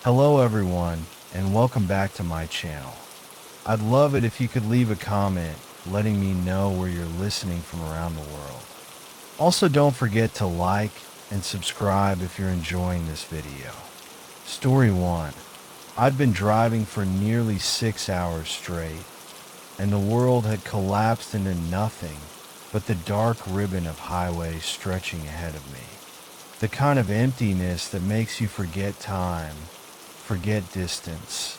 Hello everyone, and welcome back to my channel. I'd love it if you could leave a comment letting me know where you're listening from around the world. Also, don't forget to like and subscribe if you're enjoying this video. Story 1. I'd been driving for nearly 6 hours straight, and the world had collapsed into nothing but the dark ribbon of highway stretching ahead of me. The kind of emptiness that makes you forget time, forget distance.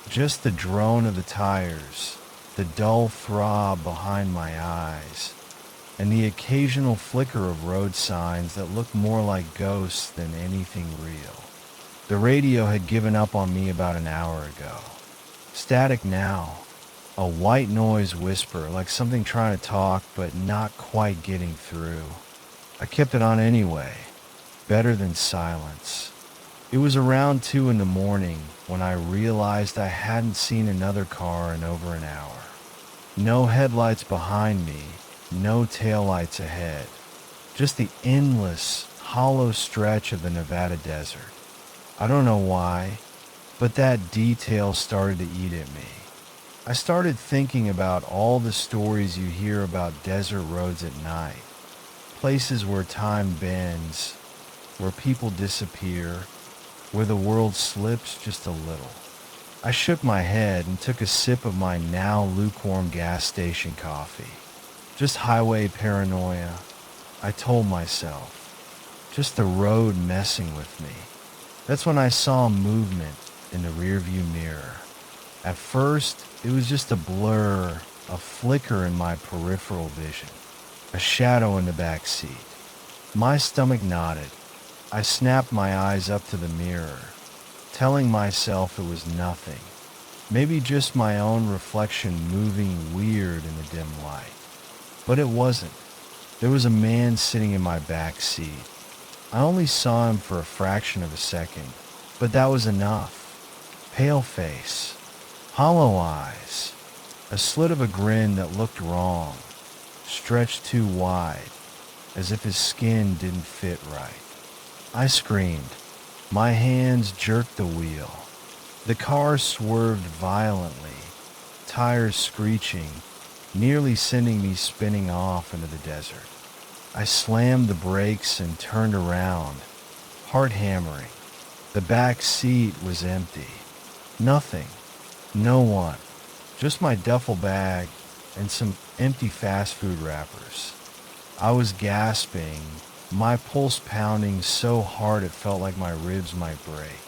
Just the drone of the tires, the dull throb behind my eyes, and the occasional flicker of road signs that look more like ghosts than anything real. The radio had given up on me about an hour ago. Static now, a white noise whisper like something trying to talk but not quite getting through. I kept it on anyway. Better than silence. It was around 2 in the morning when I realized I hadn't seen another car in over an hour. No headlights behind me, no taillights ahead. Just the endless, hollow stretch of the Nevada desert. I don't know why, but that detail started to eat at me. I started thinking about all the stories you hear about desert roads at night. Places where time bends, where people disappear, where the world slips just a little. I shook my head and took a sip of my now lukewarm gas station coffee. Just highway paranoia, I told myself. Just the road messing with me. That's when I saw movement in the rearview mirror. At first, it was just a blur, a flicker in my peripheral vision. A shadow in the back seat. My stomach knotted. I snapped my eyes up to the mirror, telling myself it was nothing. Maybe just my own reflection moving weird in the dim light. But it wasn't. There was a man sitting in my back seat. I only saw him for a fraction of a second, but that was enough. Pale face, hollow eyes, a slit of a grin that looked wrong, stretched too wide, as if his skin didn't fit right. I screamed. My hands jerked the wheel. The car swerved violently, tires screeching, nearly sending me spinning off into the desert. I slammed the brakes and turned around, heart hammering. The back seat was empty. Nothing. No one. Just my duffel bag and some empty fast food wrappers. I was gasping, my pulse pounding so hard it felt like my ribs might break.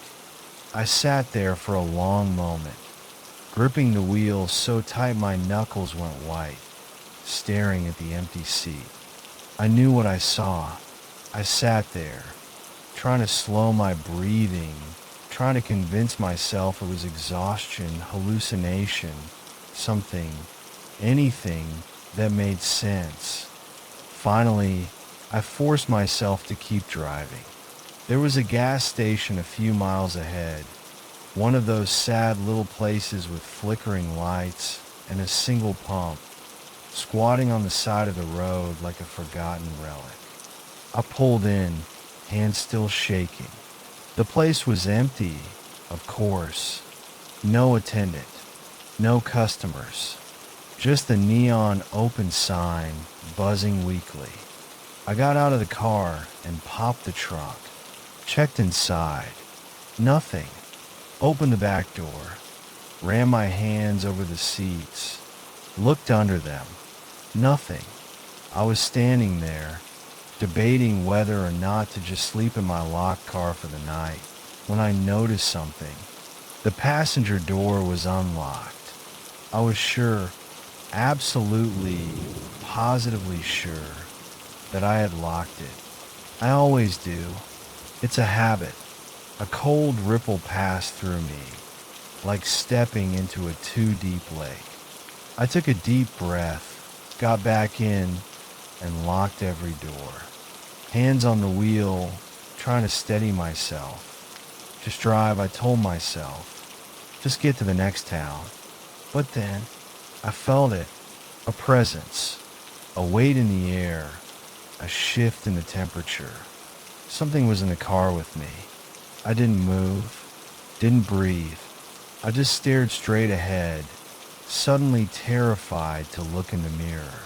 I sat there for a long moment, gripping the wheel so tight my knuckles went white, staring at the empty seat. I knew what I saw. I sat there, trying to slow my breathing, trying to convince myself it was exhaustion, hallucination, something, anything that made sense. Finally, I forced myself to keep driving. There was a gas station a few miles ahead, one of those sad little places with flickering lights and a single pump, squatting on the side of the road like a forgotten relic. I pulled in, hands still shaking. The place was empty, of course. No attendant, no customers, just the neon open sign buzzing weakly. I got out of the car and popped the trunk, checked inside. Nothing. Opened the back door, ran my hands over the seats, looked under them. Nothing. I was standing there, debating whether or not to just sleep in my locked car for the night, when I noticed something. The passenger door was unlocked. I was sure, absolutely, positively sure, that I had locked it. I always do. It's a habit. A cold ripple passed through me, like stepping into a too deep lake. I took a deep breath, got back in, and locked every door. Hands on the wheel, trying to steady myself. Just drive, I told myself. Just get to the next town. But then, I felt it. A presence. A weight in the air. A shift in the temperature. Something was in the car with me. I didn't move. Didn't breathe. I just stared straight ahead, suddenly terrified to look in the mirror.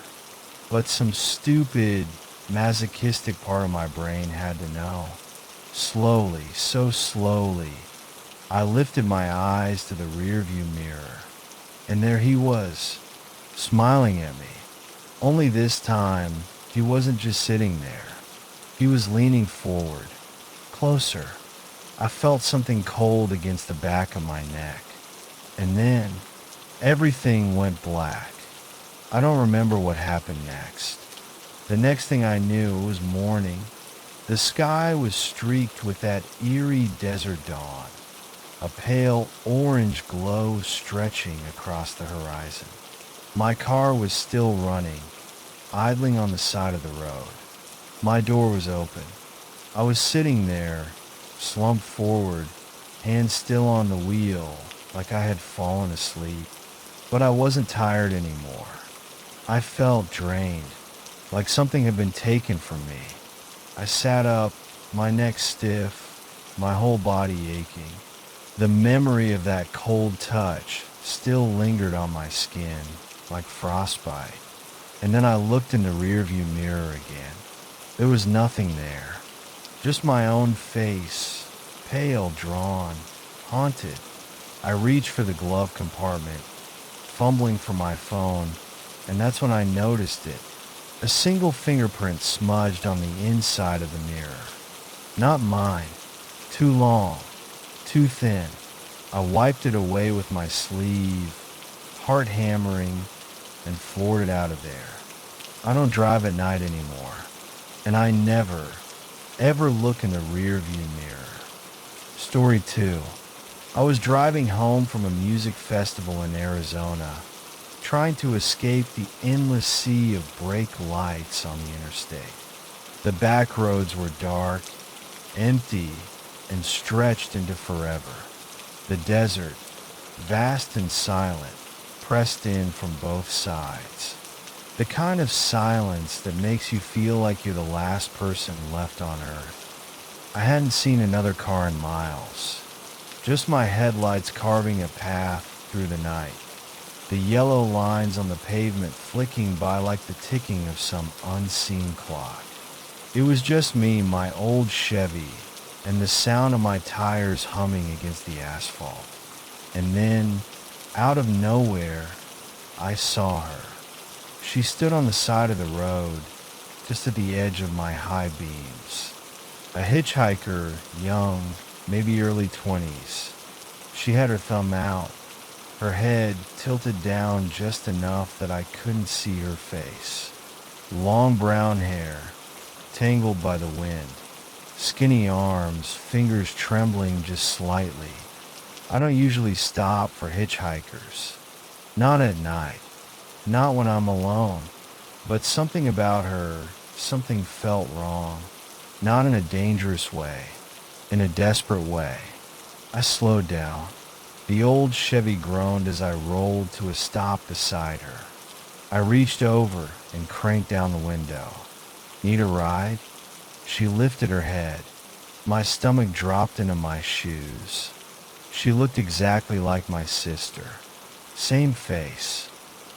But some stupid, masochistic part of my brain had to know. Slowly, so slowly, I lifted my eyes to the rearview mirror, and there he was, smiling at me. Only this time, he wasn't just sitting there. He was leaning forward, closer. I felt something cold against the back of my neck. And then, everything went black. I don't remember what happened next. The next thing I knew, it was morning. The sky was streaked with that eerie desert dawn, a pale orange glow stretching across the horizon. My car was still running, idling on the side of the road. My door was open. I was sitting there, slumped forward, hands still on the wheel, like I had fallen asleep. But I wasn't tired anymore. I felt drained, like something had been taken from me. I sat up, my neck stiff, my whole body aching. The memory of that cold touch still lingered on my skin, like frostbite. And then I looked in the rearview mirror again. There was nothing there. Just my own face, pale, drawn, haunted. I reached for the glove compartment, fumbling for my phone, and that's when I noticed it. A single fingerprint smudged on the inside of the mirror. Not mine. Too long. Too thin. I wiped it away with my sleeve, heart hammering, and floored it out of there. I don't drive at night anymore, and I never, ever look in the rearview mirror. Story 2. I was driving home from a music festival in Arizona, trying to escape the endless sea of brake lights on the interstate. The back roads were dark, empty, and stretched into forever. The desert, vast and silent, pressed in from both sides. The kind of silence that makes you feel like you're the last person left on Earth. I hadn't seen another car in miles, just my headlights carving a path through the night. The yellow lines on the pavement flicking by like the ticking of some unseen clock. It was just me, my old Chevy, and the sound of my tires humming against the asphalt. And then, out of nowhere, I saw her. She stood on the side of the road, just at the edge of my high beams. A hitchhiker, young, maybe early 20s. She had her thumb out, her head tilted down just enough that I couldn't see her face. Long brown hair, tangled by the wind. Skinny arms, fingers trembling just slightly. I don't usually stop for hitchhikers. Not at night. Not when I'm alone. But something about her, something felt wrong. Not in a dangerous way. In a desperate way. I slowed down. The old Chevy groaned as I rolled to a stop beside her. I reached over and cranked down the window. Need a ride? She lifted her head. My stomach dropped into my shoes. She looked exactly like my sister. Same face.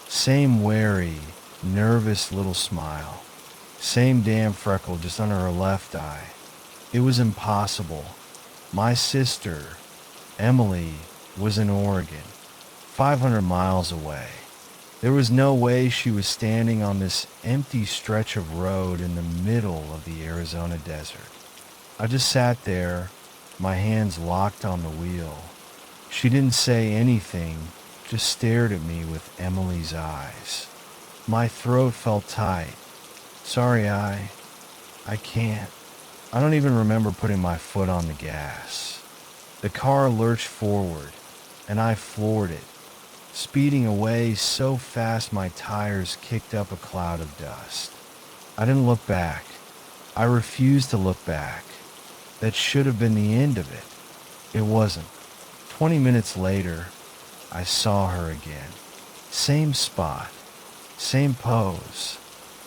Same wary, nervous little smile. Same damn freckle just under her left eye. It was impossible. My sister, Emily, was in Oregon, 500 miles away. There was no way she was standing on this empty stretch of road in the middle of the Arizona desert. I just sat there, my hands locked on the wheel. She didn't say anything, just stared at me with Emily's eyes. My throat felt tight. Sorry, I can't. I don't even remember putting my foot on the gas. The car lurched forward, and I floored it, speeding away so fast my tires kicked up a cloud of dust. I didn't look back. I refused to look back. That should have been the end of it. It wasn't. 20 minutes later, I saw her again. Same spot, same pose,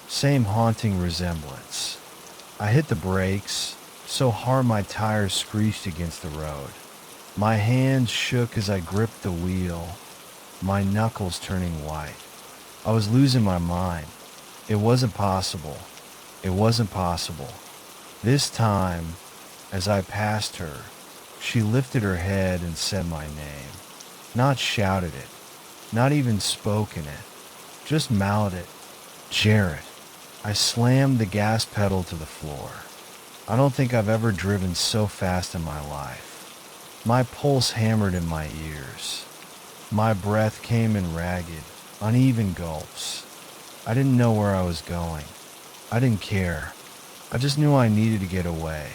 same haunting resemblance. I hit the brakes so hard my tires screeched against the road. My hands shook as I gripped the wheel, my knuckles turning white. I was losing my mind. It wasn't possible. It wasn't possible. This time, as I passed her, she lifted her head and said my name. Not shouted it, not even spoken it, just mouthed it. Jared. I slammed the gas pedal to the floor. I don't think I've ever driven so fast in my life. My pulse hammered in my ears. My breath came in ragged, uneven gulps. I didn't know where I was going. I didn't care. I just knew I needed to get away.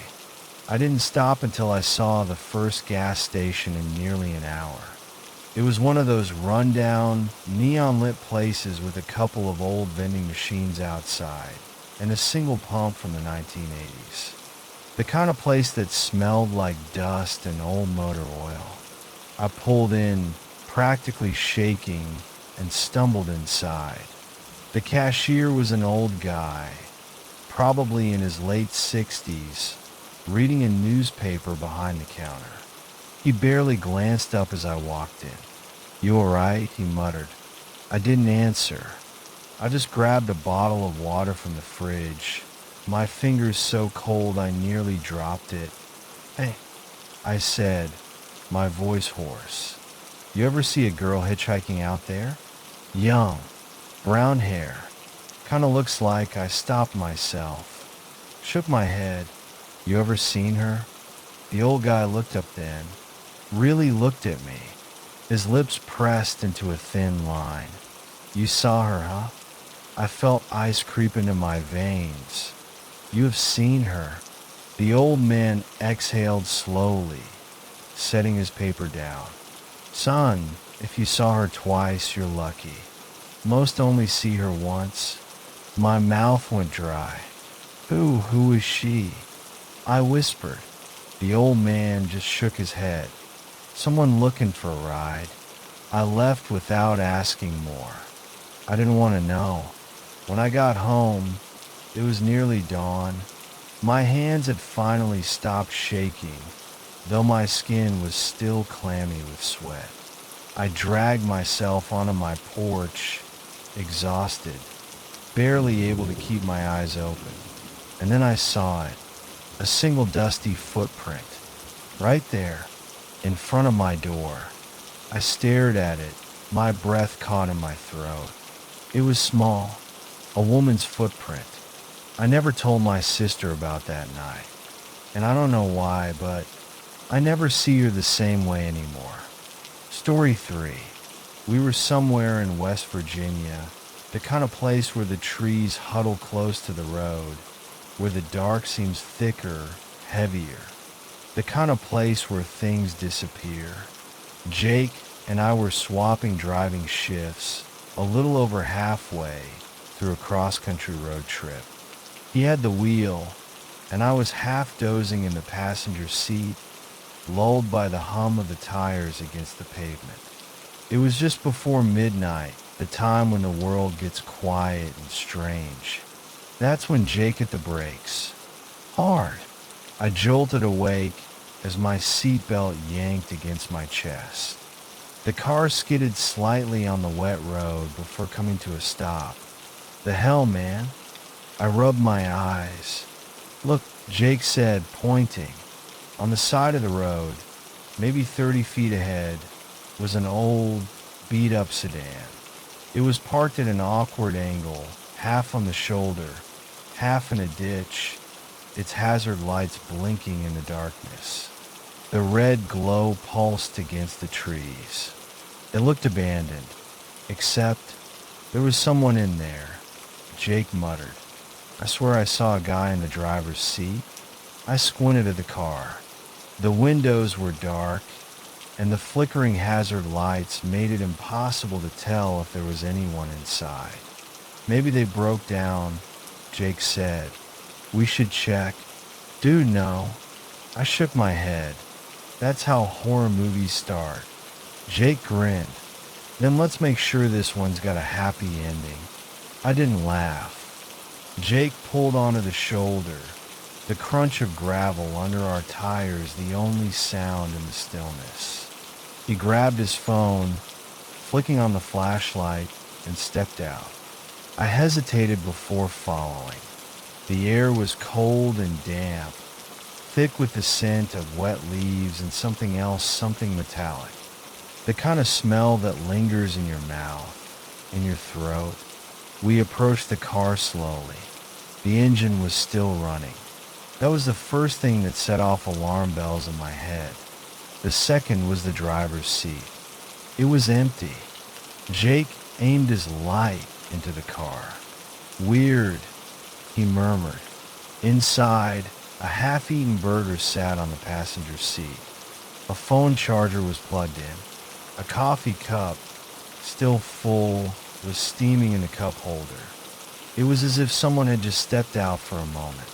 I didn't stop until I saw the first gas station in nearly an hour. It was one of those rundown, neon-lit places with a couple of old vending machines outside and a single pump from the 1980s. The kind of place that smelled like dust and old motor oil. I pulled in, practically shaking, and stumbled inside. The cashier was an old guy, probably in his late 60s, reading a newspaper behind the counter. He barely glanced up as I walked in. "You all right?" he muttered. I didn't answer. I just grabbed a bottle of water from the fridge, my fingers so cold I nearly dropped it. "Hey," I said, my voice hoarse. "You ever see a girl hitchhiking out there? Young, brown hair. Kinda looks like." I stopped myself, shook my head. "You ever seen her?" The old guy looked up then, really looked at me, his lips pressed into a thin line. "You saw her, huh?" I felt ice creep into my veins. "You have seen her." The old man exhaled slowly, setting his paper down. "Son, if you saw her twice, you're lucky. Most only see her once." My mouth went dry. Who is she?" I whispered. The old man just shook his head. "Someone looking for a ride." I left without asking more. I didn't want to know. When I got home, it was nearly dawn. My hands had finally stopped shaking, though my skin was still clammy with sweat. I dragged myself onto my porch, exhausted, barely able to keep my eyes open. And then I saw it, a single dusty footprint, right there, in front of my door. I stared at it, my breath caught in my throat. It was small, a woman's footprint. I never told my sister about that night, and I don't know why, but I never see her the same way anymore. Story 3. We were somewhere in West Virginia, the kind of place where the trees huddle close to the road, where the dark seems thicker, heavier, the kind of place where things disappear. Jake and I were swapping driving shifts a little over halfway through a cross-country road trip. He had the wheel, and I was half dozing in the passenger seat, lulled by the hum of the tires against the pavement. It was just before midnight, the time when the world gets quiet and strange. That's when Jake hit the brakes. Hard. I jolted awake as my seatbelt yanked against my chest. The car skidded slightly on the wet road before coming to a stop. "The hell, man?" I rubbed my eyes. "Look," Jake said, pointing. On the side of the road, maybe 30 feet ahead, was an old, beat-up sedan. It was parked at an awkward angle, half on the shoulder, half in a ditch, its hazard lights blinking in the darkness. The red glow pulsed against the trees. It looked abandoned, except there was someone in there, Jake muttered. "I swear I saw a guy in the driver's seat." I squinted at the car. The windows were dark, and the flickering hazard lights made it impossible to tell if there was anyone inside. "Maybe they broke down," Jake said. "We should check." "Dude, no." I shook my head. That's how horror movies start. Jake grinned. "Then let's make sure this one's got a happy ending." I didn't laugh. Jake pulled onto the shoulder, the crunch of gravel under our tires the only sound in the stillness. He grabbed his phone, flicking on the flashlight, and stepped out. I hesitated before following. The air was cold and damp, thick with the scent of wet leaves and something else, something metallic. The kind of smell that lingers in your mouth, in your throat. We approached the car slowly. The engine was still running. That was the first thing that set off alarm bells in my head. The second was the driver's seat. It was empty. Jake aimed his light into the car. "Weird," he murmured. Inside, a half-eaten burger sat on the passenger seat. A phone charger was plugged in. A coffee cup, still full, was steaming in the cup holder. It was as if someone had just stepped out for a moment.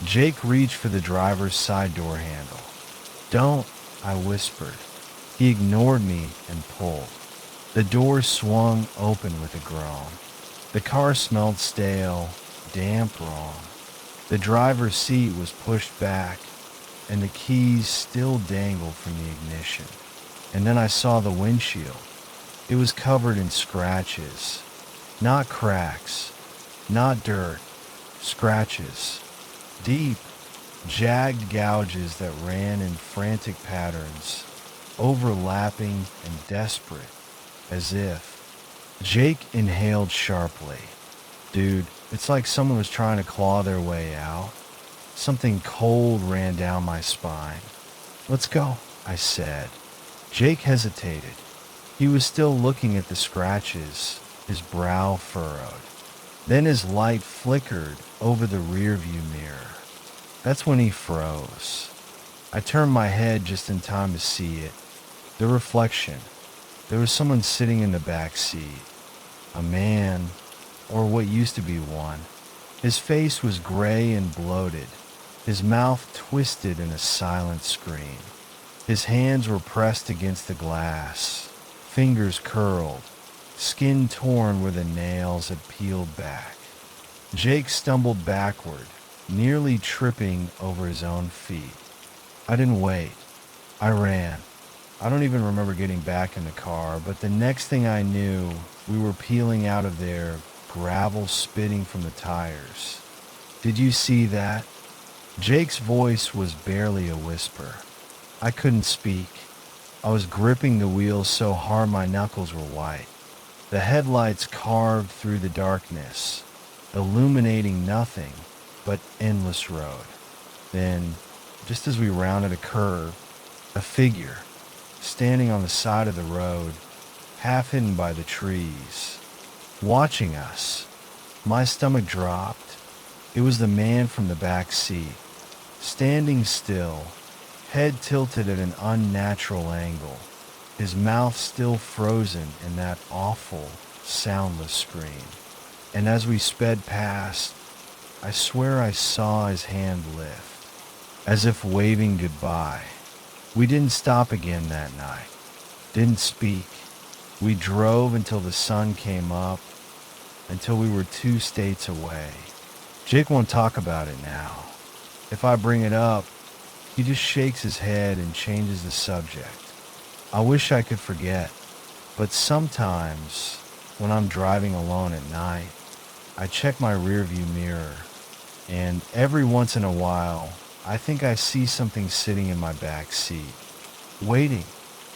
Jake reached for the driver's side door handle. "Don't," I whispered. He ignored me and pulled. The door swung open with a groan. The car smelled stale, damp, wrong. The driver's seat was pushed back, and the keys still dangled from the ignition. And then I saw the windshield. It was covered in scratches. Not cracks, not dirt, scratches. Deep, jagged gouges that ran in frantic patterns, overlapping and desperate, as if. Jake inhaled sharply. "Dude, it's like someone was trying to claw their way out." Something cold ran down my spine. "Let's go," I said. Jake hesitated. He was still looking at the scratches, his brow furrowed. Then his light flickered over the rearview mirror. That's when he froze. I turned my head just in time to see it. The reflection. There was someone sitting in the back seat. A man, or what used to be one. His face was gray and bloated, his mouth twisted in a silent scream. His hands were pressed against the glass, fingers curled, skin torn where the nails had peeled back. Jake stumbled backward, nearly tripping over his own feet. I didn't wait. I ran. I don't even remember getting back in the car, but the next thing I knew, we were peeling out of there, gravel spitting from the tires. "Did you see that?" Jake's voice was barely a whisper. I couldn't speak. I was gripping the wheels so hard my knuckles were white. The headlights carved through the darkness, illuminating nothing but endless road. Then, just as we rounded a curve, a figure, standing on the side of the road, half hidden by the trees, watching us. My stomach dropped. It was the man from the back seat, standing still, head tilted at an unnatural angle, his mouth still frozen in that awful, soundless scream. And as we sped past, I swear I saw his hand lift, as if waving goodbye. We didn't stop again that night, didn't speak. We drove until the sun came up, until we were 2 states away. Jake won't talk about it now. If I bring it up, he just shakes his head and changes the subject. I wish I could forget, but sometimes when I'm driving alone at night, I check my rearview mirror, and every once in a while, I think I see something sitting in my back seat, waiting